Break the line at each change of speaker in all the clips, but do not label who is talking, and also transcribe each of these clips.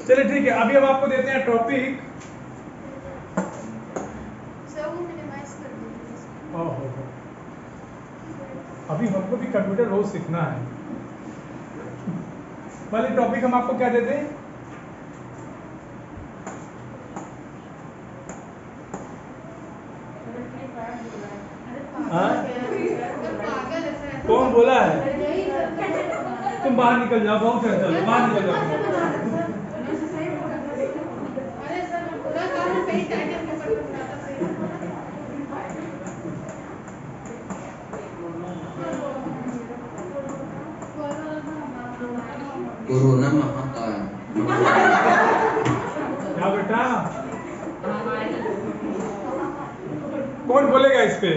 चलिए ठीक है, अभी हम आपको देते हैं टॉपिक। ओहो, अभी हमको भी कंप्यूटर रोज सीखना है। पहले टॉपिक हम आपको क्या देते हैं? कौन बोला है? तुम बाहर निकल जाओ, बहुत है, चलो बाहर निकल जाओ।
कोरोना महाकाल।
क्या बेटा, कौन बोलेगा इस पे?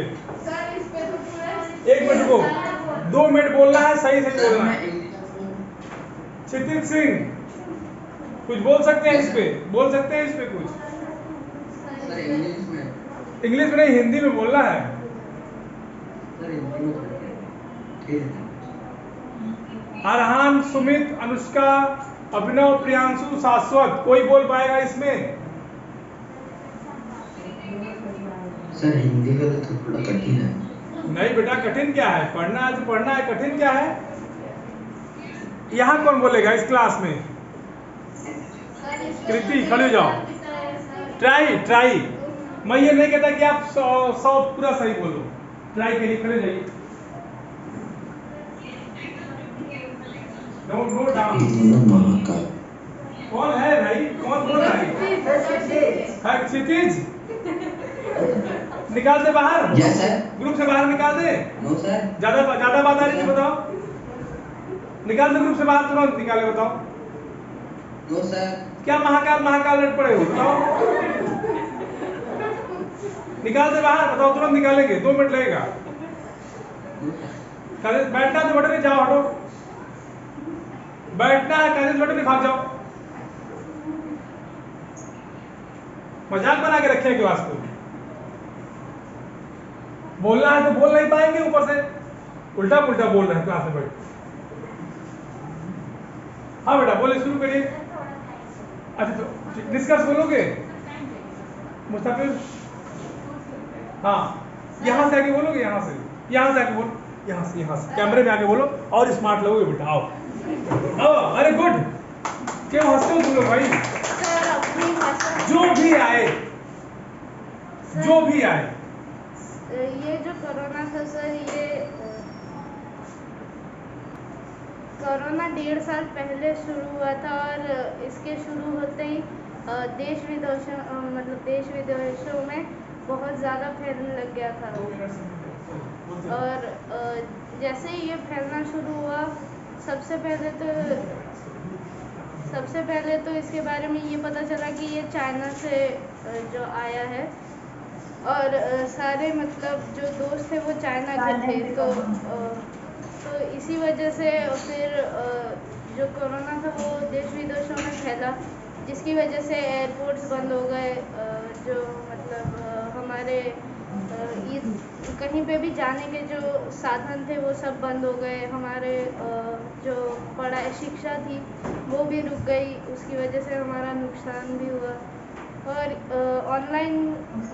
एक मिनट को 2 मिनट बोलना है, सही सही बोलना है। क्षितिज सिंह कुछ बोल सकते हैं इस पे? बोल सकते हैं इस पे कुछ?
सर इंग्लिश में।
इंग्लिश में नहीं, हिंदी में बोलना है।
सर हिंदी में ठीक है।
अरहान, सुमित, अनुष्का, अभिनव, प्रियांशु, शाश्वत, कोई बोल पाएगा इसमें?
सर हिंदी का तो थोड़ा कठिन है।
नहीं बेटा, कठिन क्या है? पढ़ना है तो पढ़ना है, कठिन क्या है? यहाँ कौन बोलेगा इस क्लास में? कृति खड़े हो जाओ। ट्राई। मैं ये नहीं कहता कि आप 100 पूरा सही बोलो, ट्राई करिए, खड़े जाइए। Note down.
महाकाल।
कौन है भाई, कौन बोल रहा है? क्षितिज, निकाल दे बाहर।
Yes sir.
ग्रुप से बाहर निकाल दे।
No sir.
ज्यादा बात आ रही है, बताओ। निकाल दे ग्रुप से बाहर, तुरंत निकाले, बताओ।
No sir. क्या
महाकाल लट पड़े हो, बताओ। निकाल दे बाहर, बताओ, तुरंत निकालेंगे, 2 मिनट लगेगा। बैठना तो बटन, जाओ हटो। बैठना है, कॉलेज बटन भाग जाओ। मजाक बना के रखे क्लास को। बोलना है तो बोल नहीं पाएंगे, ऊपर से उल्टा पुल्टा बोल रहे हैं क्लास में बैठ। हाँ बेटा बोले, शुरू करिए। अच्छा तो डिस्कस बोलोगे मुस्तफिल? हाँ, यहाँ से आके बोलोगे, यहाँ से आके बोलो, यहाँ से कैमरे में आके बोलो, और स्मार्ट लगोगे बेटा। आओ, अरे गुड। क्यों हंसते हो तुम लोग भाई? जो भी आए
ये जो कोरोना था सर, ये कोरोना 1.5 साल पहले शुरू हुआ था, और इसके शुरू होते ही देश विदेशों में बहुत ज़्यादा फैलने लग गया था। और जैसे ही ये फैलना शुरू हुआ, सबसे पहले तो इसके बारे में ये पता चला कि ये चाइना से जो आया है, और सारे मतलब जो दोस्त थे वो चाइना के थे, तो इसी वजह से फिर जो कोरोना था वो देश विदेशों में फैला, जिसकी वजह से एयरपोर्ट्स बंद हो गए। जो मतलब हमारे कहीं पे भी जाने के जो साधन थे वो सब बंद हो गए। हमारे जो पढ़ाई शिक्षा थी वो भी रुक गई, उसकी वजह से हमारा नुकसान भी हुआ। और ऑनलाइन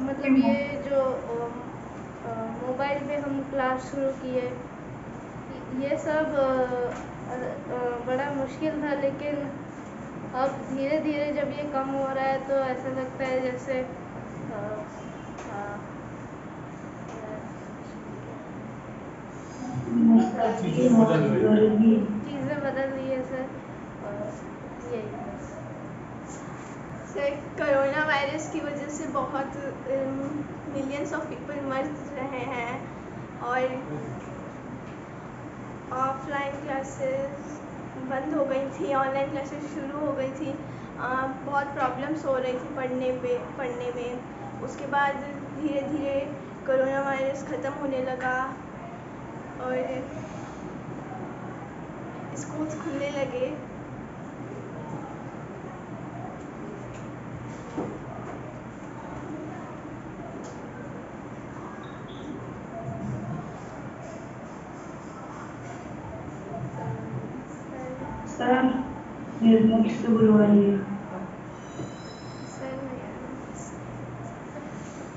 मतलब ये जो मोबाइल पे हम क्लास शुरू किए, ये सब बड़ा मुश्किल था, लेकिन अब धीरे धीरे जब ये कम हो रहा है तो ऐसा लगता है जैसे
चीजें बदल
रही है सर। यही
सर, कोरोना वायरस की वजह से बहुत मिलियंस ऑफ पीपल मर रहे हैं, और ऑफलाइन क्लासेस बंद हो गई थी, ऑनलाइन क्लासेस शुरू हो गई थी। बहुत प्रॉब्लम्स हो रही थी पढ़ने में। उसके बाद धीरे धीरे कोरोना वायरस ख़त्म होने लगा और स्कूल्स खुलने लगे।
सर, मेरे मुख से बुलवाइए।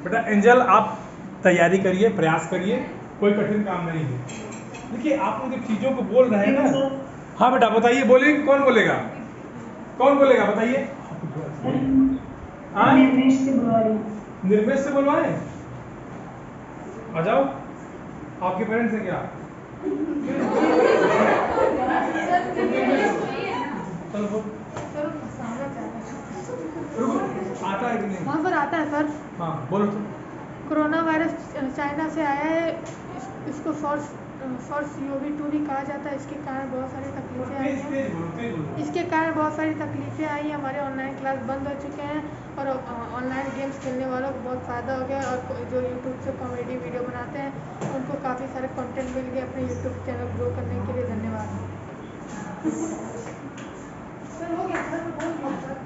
बेटा एंजल, आप तैयारी करिए, प्रयास करिए, कोई कठिन काम नहीं है। देखिए आप लोग जब चीज़ों को बोल रहे हैं ना, हाँ बेटा बताइए, बोलिए, कौन बोलेगा, कौन बोलेगा बताइए। हाँ
निर्मेश से बुला रही हूँ।
निर्मेश से बोलवाएं, आ जाओ, आपके पेरेंट्स हैं क्या? चलो बोल। रुको, आता है कि नहीं?
हाँ सर आता है सर।
हाँ बोलो तुम।
कोरोना वायरस चाइना से आया है। इसको SARS-CoV-2 भी कहा जाता है। इसके कारण बहुत सारी तकलीफें आई
तेज
हैं।
तेज बोलो, तेज बोलो।
इसके कारण बहुत सारी तकलीफें आई हैं। हमारे ऑनलाइन क्लास बंद हो चुके हैं और ऑनलाइन गेम्स खेलने वालों को बहुत फ़ायदा हो गया है। और जो यूट्यूब से कॉमेडी वीडियो बनाते हैं उनको काफ़ी सारे कंटेंट मिल गए अपने यूट्यूब चैनल ग्रो करने के लिए। धन्यवाद सर। हो गया सर, बोल दिया सर।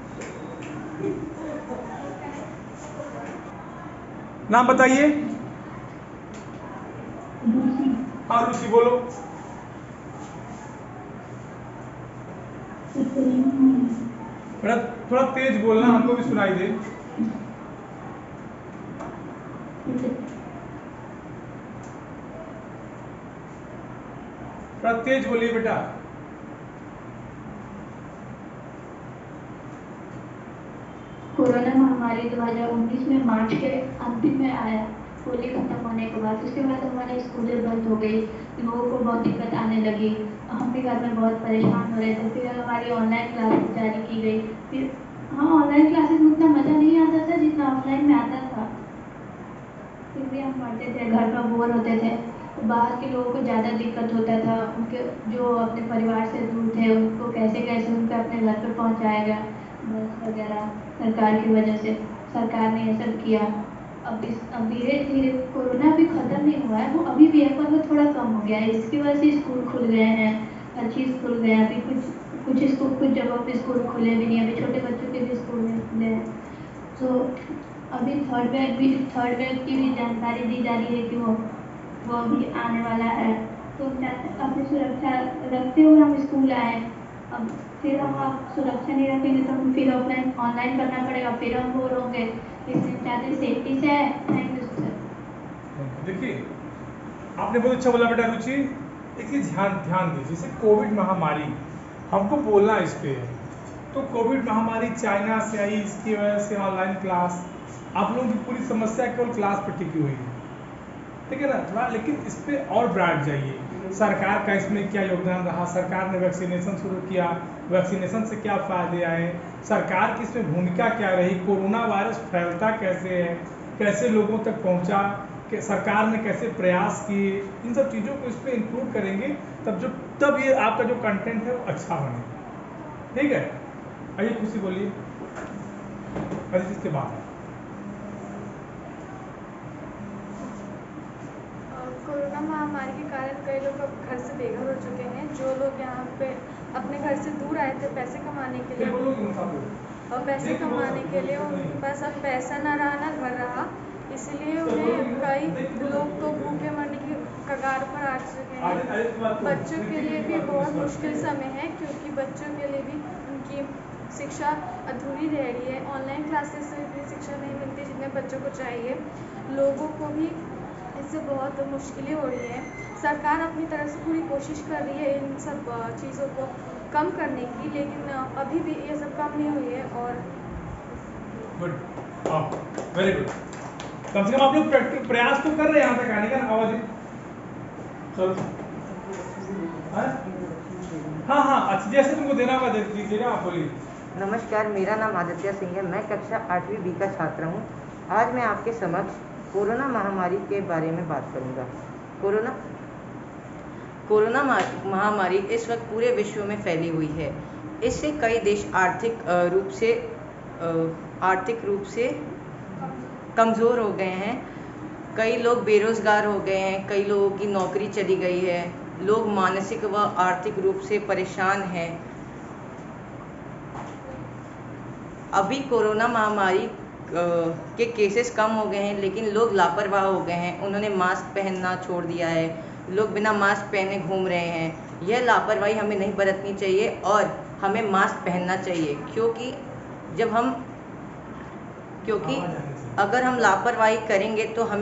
नाम बताइए। हाँ रुचि बोलो। बेटा थोड़ा तेज बोलना, हमको भी सुनाई दे। थोड़ा तेज बोलिए बेटा।
कोरोना महामारी 2019 में मार्च के अंतिम में आया, होली खत्म होने के बाद। उसके बाद हमारे स्कूलें बंद हो गई, लोगों को बहुत दिक्कत आने लगी, हम भी घर में बहुत परेशान हो रहे थे। फिर हमारी ऑनलाइन क्लासेस जारी की गई। फिर हाँ, ऑनलाइन क्लासेस में उतना मज़ा नहीं आता था जितना ऑफलाइन में आता था। फिर भी हम पढ़ते थे, घर में बोर होते थे। बाहर के लोगों को ज़्यादा दिक्कत होता था, उनके जो अपने परिवार से दूर थे उनको कैसे कैसे उनको अपने घर पर पहुँचाया गया, बस वगैरह सरकार की वजह से। सरकार ने ये सब किया। अब धीरे धीरे कोरोना भी ख़त्म नहीं हुआ है, वो अभी भी है पर वो थोड़ा कम हो गया है। इसकी वजह से स्कूल खुल गए हैं, हर चीज़ खुल गए हैं। अभी कुछ जगहों पे स्कूल खुले भी नहीं, अभी छोटे बच्चों के भी स्कूल नहीं खुले हैं। तो अभी थर्ड वेव की भी जानकारी दी जा रही है कि वो अभी आने वाला है। तो अपनी सुरक्षा रखते हुए हम स्कूल आए। अब फिर हम आप सुरक्षा नहीं रखेंगे तो हम फिर ऑनलाइन करना पड़ेगा, फिर हम बोर होंगे। इसलिए चाहते सेफ्टी से है। Thank you sir.
देखिए आपने बहुत अच्छा बोला बेटा रुचि। देखिए ध्यान दीजिए, जैसे कोविड महामारी हमको बोलना इस पे है। तो कोविड महामारी चाइना से आई, इसकी वजह से ऑनलाइन क्लास, आप लोगों की पूरी समस्या केवल क्लास पर टिकी हुई है, ठीक है ना थोड़ा। लेकिन इस पे और ब्रांड जाइए, सरकार का इसमें क्या योगदान रहा, सरकार ने वैक्सीनेशन शुरू किया, वैक्सीनेशन से क्या फ़ायदे आए, सरकार की इसमें भूमिका क्या रही, कोरोना वायरस फैलता कैसे है, कैसे लोगों तक पहुंचा, कि सरकार ने कैसे प्रयास किए, इन सब चीज़ों को इस पर इंक्लूड करेंगे तब ये आपका जो कंटेंट है वो अच्छा बने, ठीक है। आइए खुशी बोलिए इसके बाद।
कोरोना महामारी के कारण कई लोग अब घर से बेघर हो चुके हैं। जो लोग यहाँ पे अपने घर से दूर आए थे पैसे कमाने के लिए, और पैसे कमाने के लिए उनके पास अब पैसा ना रहा ना घर रहा, इसलिए उन्हें कई लोग तो भूखे मरने की कगार पर आ चुके हैं। बच्चों के लिए भी बहुत मुश्किल समय है, क्योंकि बच्चों के लिए भी उनकी शिक्षा अधूरी रह रही है। ऑनलाइन क्लासेस से इतनी शिक्षा नहीं मिलती जितने बच्चों को चाहिए। लोगों को भी इससे बहुत मुश्किलें हो रही हैं। सरकार अपनी तरफ से पूरी कोशिश कर रही है इन सब चीज़ों को कम करने की, लेकिन अभी भी ये सब कम नहीं हुई है। और
गुड, वेरी गुड। कम से कम आप लोग प्रयास तो कर रहे हैं यहाँ तक आने का। आवाज चलो हाँ अच्छा, जैसे तुमको देना होगा दे दीजिएगा, आप बोलिए।
नमस्कार, मेरा नाम आदित्य सिंह है। मैं कक्षा 8वीं बी का छात्र हूँ। आज मैं आपके समक्ष कोरोना महामारी के बारे में बात करूँगा। कोरोना महामारी इस वक्त पूरे विश्व में फैली हुई है। इससे कई देश आर्थिक रूप से कमज़ोर हो गए हैं। कई लोग बेरोज़गार हो गए हैं, कई लोगों की नौकरी चली गई है, लोग मानसिक व आर्थिक रूप से परेशान हैं। अभी कोरोना महामारी के केसेस कम हो गए हैं, लेकिन लोग लापरवाह हो गए हैं। उन्होंने मास्क पहनना छोड़ दिया है, लोग बिना मास्क पहने घूम रहे हैं। यह लापरवाही हमें नहीं बरतनी चाहिए और हमें मास्क पहनना चाहिए, क्योंकि अगर हम लापरवाही करेंगे तो हम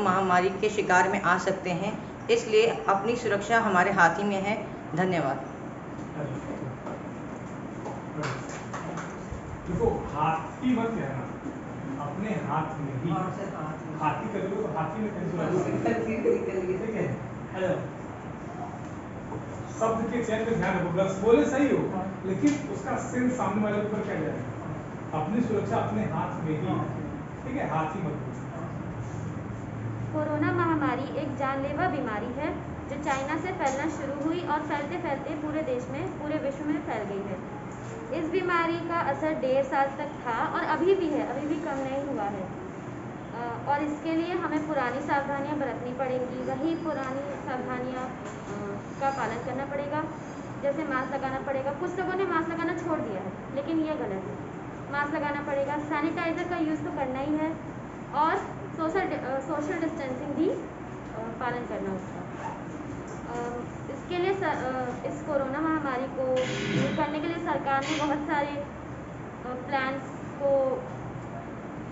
महामारी के शिकार में आ सकते हैं, इसलिए अपनी सुरक्षा हमारे हाथ ही में है। धन्यवाद।
देखो, हाथी मत कहना, अपने हाथ में ही। हाथी कर लो तो हाथी में कैसे, ठीक है? शब्द के चयन पे ध्यान रखो, बस बोले सही हो, लेकिन उसका सेंस सामने वाले के ऊपर क्या जाएगा। अपनी सुरक्षा अपने हाथ में ही, ठीक है? हाथी मत बोलो।
कोरोना महामारी एक जानलेवा बीमारी है जो चाइना से फैलना शुरू हुई और फैलते फैलते पूरे विश्व में फैल गई है। इस बीमारी का असर 1.5 साल तक था और अभी भी है, अभी भी कम नहीं हुआ है। और इसके लिए हमें पुरानी सावधानियां बरतनी पड़ेंगी। वही पुरानी सावधानियां का पालन करना पड़ेगा, जैसे मास्क लगाना पड़ेगा। कुछ लोगों ने मास्क लगाना छोड़ दिया है, लेकिन यह गलत है। मास्क लगाना पड़ेगा, सैनिटाइज़र का यूज़ तो करना ही है, और सोशल डिस्टेंसिंग भी पालन करना उसका। इसके लिए इस कोरोना महामारी को दूर करने के लिए सरकार ने बहुत सारे प्लान्स को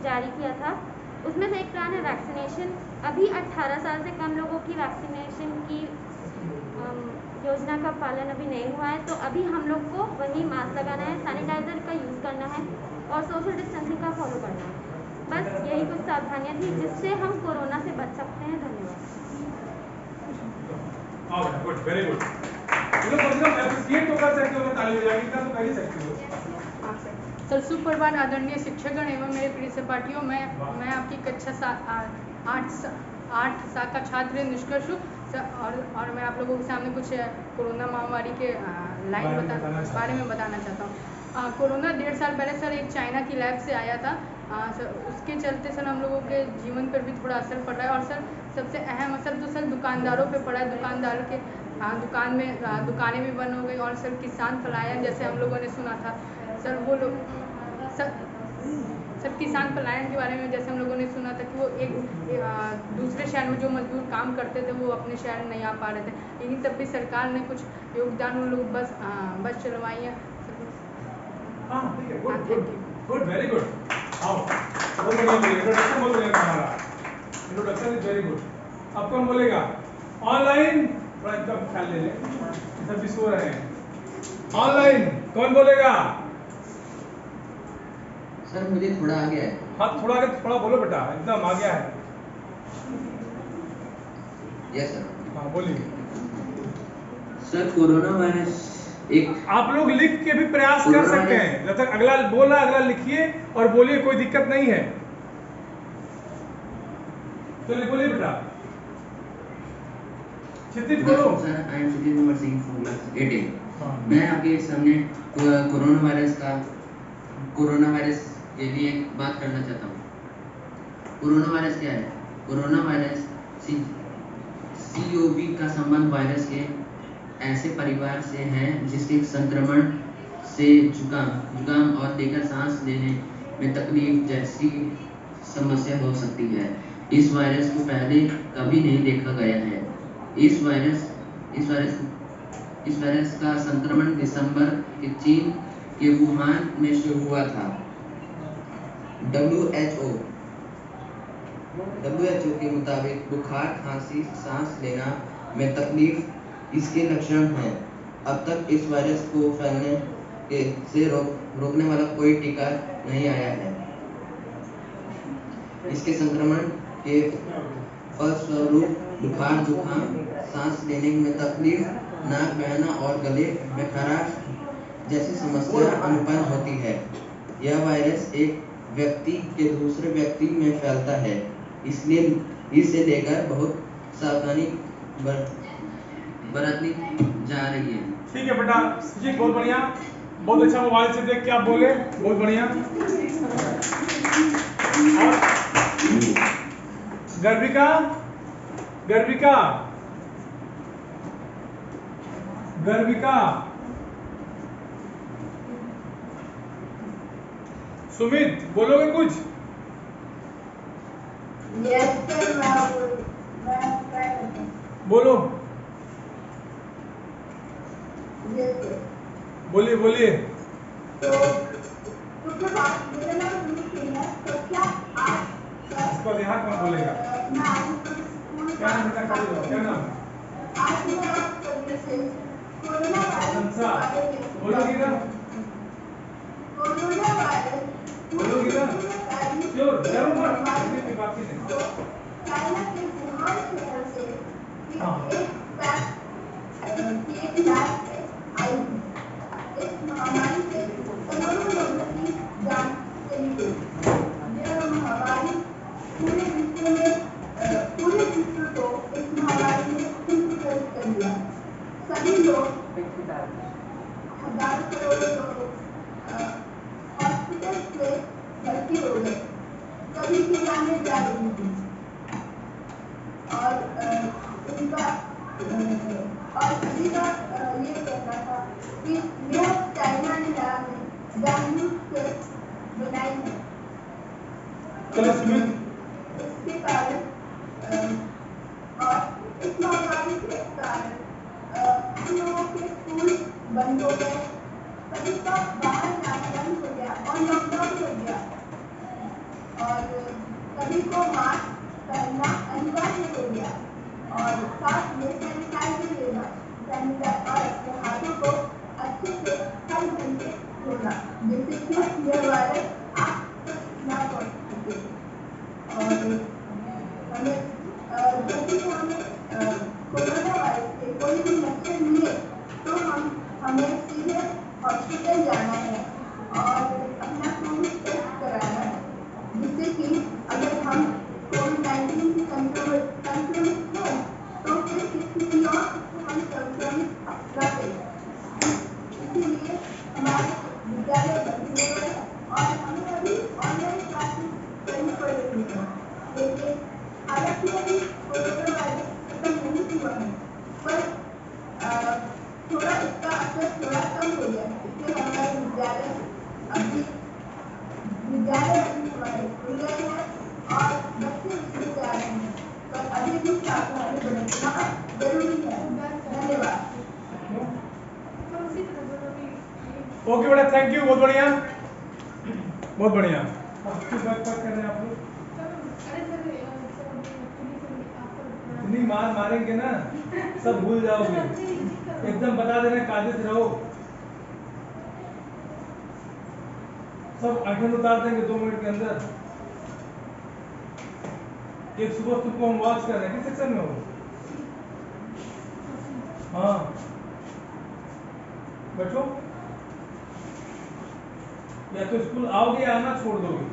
जारी किया था। उसमें से एक प्लान है वैक्सीनेशन। अभी 18 साल से कम लोगों की वैक्सीनेशन की योजना का पालन अभी नहीं हुआ है, तो अभी हम लोग को वही मास्क लगाना है, सैनिटाइज़र का यूज़ करना है और सोशल डिस्टेंसिंग का फॉलो करना है। बस यही कुछ सावधानियाँ थी जिससे हम कोरोना से बच सकते हैं। धन्यवाद।
Good, very good. तो एप्रिशिएट तो कर सकते हो, ताली बजाएंगे तो कर ही सकते हो।
सर, सुप्रभात आदरणीय शिक्षकगण एवं मेरे प्रिय सहपाठियों। मैं आपकी कक्षा 8 का छात्र निष्कर्ष हूँ और मैं आप लोगों के सामने कुछ कोरोना महामारी के बारे में बताना चाहता हूँ। कोरोना 1.5 साल पहले सर एक चाइना की लैब से आया था। सर उसके चलते सर हम लोगों के जीवन पर भी थोड़ा असर पड़ रहा है, और सर सबसे अहम असर तो सर दुकानदारों पे पड़ा है। दुकानदारों के दुकानें भी बंद हो गई, और सर किसान पलायन जैसे हम लोगों ने सुना था सर, वो लोग सर किसान पलायन के बारे में जैसे हम लोगों ने सुना था कि वो एक दूसरे शहर में जो मजदूर काम करते थे वो अपने शहर नहीं आ पा रहे थे, लेकिन तब भी सरकार ने कुछ योगदान, उन लोग बस चलवाई है।
हाँ, ठीक है, गुड, वेरी गुड। आओ, बहुत बढ़िया बोलिए, इंट्रोडक्शन बहुत बढ़िया हमारा, इंट्रोडक्शन इज वेरी गुड। अब कौन बोलेगा? ऑनलाइन थोड़ा इनका ख्याल ले लें, सब भी सो रहे हैं। ऑनलाइन कौन बोलेगा?
सर मुझे थोड़ा आ गया है।
हाँ, थोड़ा आगे, थोड़ा बोलो बेटा, एकदम आ गया है।
Yes sir.
हाँ, बोलिए।
सर, कोरोना वायरस एक,
आप लोग लिख के भी प्रयास कर सकते हैं, जब तक अगला बोला अगला लिखिए और बोलिए, कोई दिक्कत नहीं है। चलिए बोलिए बेटा, क्षितिज बोलो।
Sir I am Kshitij Kumar Singh from class 8A। मैं आपके सामने कोरोना वायरस के लिए एक बात करना चाहता हूँ। कोरोना वायरस क्या है? कोरोना वायरस COV का संबंध वायरस के ऐसे परिवार से है जिसके संक्रमण से जुकाम और देकर सांस लेने में तकलीफ जैसी समस्या हो सकती है। इस वायरस को पहले कभी नहीं देखा गया है। इस वायरस का संक्रमण दिसंबर के चीन के वुहान में शुरू हुआ था। WHO के मुताबिक बुखार, खांसी, सांस लेना में तकलीफ इसके लक्षण हैं। अब तक इस वायरस को फैलने से रोकने वाला कोई टीका नहीं आया है। इसके संक्रमण के फलस्वरूप बुखार, जुकाम, सांस लेने में तकलीफ, नाक बहना और गले में खराश जैसी समस्या उत्पन्न होती है। यह वायरस एक व्यक्ति के दूसरे व्यक्ति में फैलता है, इसलिए इसे लेकर बहुत सावधानी बरतनी जा रही है।
ठीक है बेटा, जी बहुत बढ़िया, बहुत अच्छा। मोबाइल से देख के आप बोले, बहुत बढ़िया। गर्विका, सुमित बोलोगे कुछ? बोलो, बोलिए।
तो
उसके बाद यहाँ कौन बोलेगा? क्या नाम बेटा? खड़े हो, क्या नाम? प्रशंसा बोलोगी ना? बोलोगी ना? श्योर, जरूर मत की बात की नहीं। हाँ
सभी लोग हजारों करोड़ों लोग हॉस्पिटल में भर्ती हो गए, कभी की जाने जा रही थी और उनका और सभी का ये कहना था कि यह चाइना ने जानबूझ कर बनाई है।
चलो सुमित,
इसके कारण और इस महामारी के कारण हम लोगों के स्कूल बंद हो गए, सभी का बाहर जाना बंद हो गया और लॉकडाउन हो गया और सभी को मास्क पहनना अनिवार्य हो गया और साथ में सैनिटाइजर लेना और अपने हाथों को अच्छे से हर घंटे धोना, जिससे कि यह वायरस आप तक न पहुंच सके। और हमें जब भी हमें कोरोना वायरस से कोई भी लक्षण मिले तो हमें सीधे हॉस्पिटल जाना है और अपना कोविड टेस्ट कराना है, जिससे कि अगर हम कोविड-19 से संक्रमित हैं तो फिर किसी और हम संक्रमित न करें। इसीलिए हमारे विद्यालय बंद हो गए और हमें अभी ऑनलाइन क्लासेस करनी पड़ रही है, लेकिन हालांकि अभी कोरोना वायरस खत्म नहीं हुआ है, पर थोड़ा इसका असर थोड़ा कम हो गया है, इसलिए हमारे विद्यालय अभी हमारे खुल गए हैं और बच्चे स्कूल जा रहे हैं, पर अभी भी सावधानी बरतना जरूरी है। धन्यवाद।
ओके बेटा, थैंक यू, बहुत बढ़िया, बहुत बढ़िया। किस बात कर रहे हैं आप लोग? इतनी मार मारेंगे ना सब भूल जाओगे, एकदम बता देना, कायदे से रहो, सब अठन उतार देंगे 2 मिनट के अंदर। एक सुबह तुमको हम वॉच कर रहे हैं, किस सेक्शन में हो? हाँ बैठो, या तो स्कूल आओगे या आना छोड़ दोगे।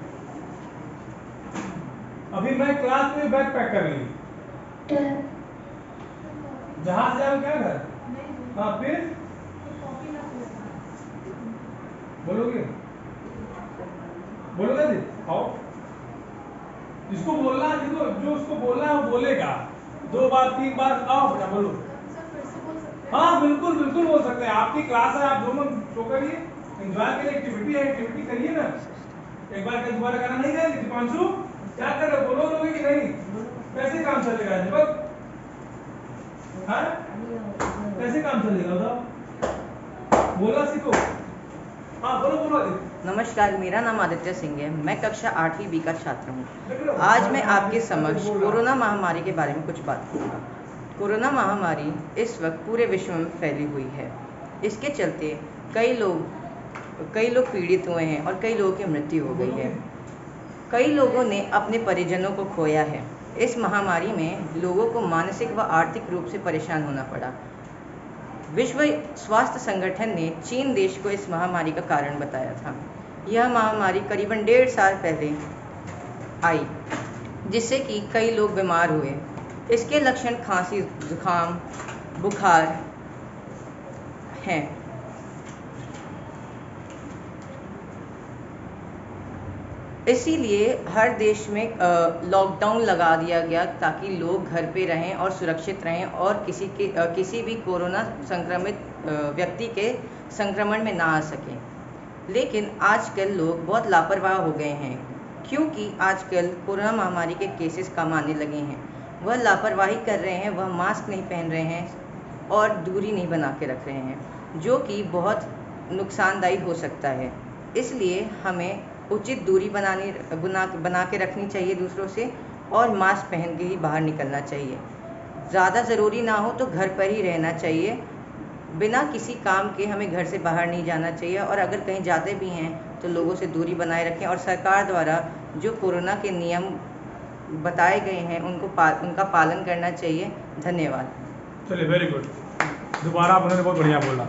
अभी मैं क्लास में बैग पैक कर रही हूँ, जहां से आओ क्या घर? हाँ फिर बोलोगे, बोलोगे जी, आओ, जिसको बोलना है, जो उसको बोलना है वो बोलेगा, 2 बार 3 बार आओ बेटा बोलो। हाँ बिल्कुल बिल्कुल बोल सकते हैं, आपकी क्लास है, आप दोनों शो करिए, एंजॉय के लिए एक्टिविटी है, एक्टिविटी करिए ना। एक बार का दोबारा गाना नहीं गाएंगे? दीपांशु क्या कर रहे हो, बोलोगे कि नहीं? कैसे काम चलेगा दीपक? हाँ कैसे काम चलेगा बताओ, बोलना सीखो। हाँ बोलो बोलो।
नमस्कार, मेरा नाम आदित्य सिंह है, मैं कक्षा 8वीं बी का छात्र हूँ। आज मैं आपके समक्ष कोरोना महामारी के बारे में कुछ बात करूँगा। कोरोना महामारी इस वक्त पूरे विश्व में फैली हुई है। इसके चलते कई लोग पीड़ित हुए हैं और कई लोगों की मृत्यु हो गई है। कई लोगों ने अपने परिजनों को खोया है। इस महामारी में लोगों को मानसिक व आर्थिक रूप से परेशान होना पड़ा। विश्व स्वास्थ्य संगठन ने चीन देश को इस महामारी का कारण बताया था। यह महामारी करीबन 1.5 साल पहले आई, जिससे कि कई लोग बीमार हुए। इसके लक्षण खांसी, जुकाम, बुखार हैं। इसीलिए हर देश में लॉकडाउन लगा दिया गया ताकि लोग घर पे रहें और सुरक्षित रहें और किसी भी कोरोना संक्रमित व्यक्ति के संक्रमण में ना आ सकें। लेकिन आजकल लोग बहुत लापरवाह हो गए हैं, क्योंकि आजकल कोरोना महामारी के केसेस कम आने लगे हैं। वह लापरवाही कर रहे हैं, वह मास्क नहीं पहन रहे हैं और दूरी नहीं बना के रख रहे हैं, जो कि बहुत नुकसानदायी हो सकता है। इसलिए हमें उचित दूरी बना के रखनी चाहिए दूसरों से, और मास्क पहन के ही बाहर निकलना चाहिए। ज़्यादा ज़रूरी ना हो तो घर पर ही रहना चाहिए। बिना किसी काम के हमें घर से बाहर नहीं जाना चाहिए, और अगर कहीं जाते भी हैं तो लोगों से दूरी बनाए रखें, और सरकार द्वारा जो कोरोना के नियम बताए गए हैं उनका पालन करना चाहिए। धन्यवाद।
चलिए, वेरी गुड। दोबारा आप उन्होंने बहुत बढ़िया बोला।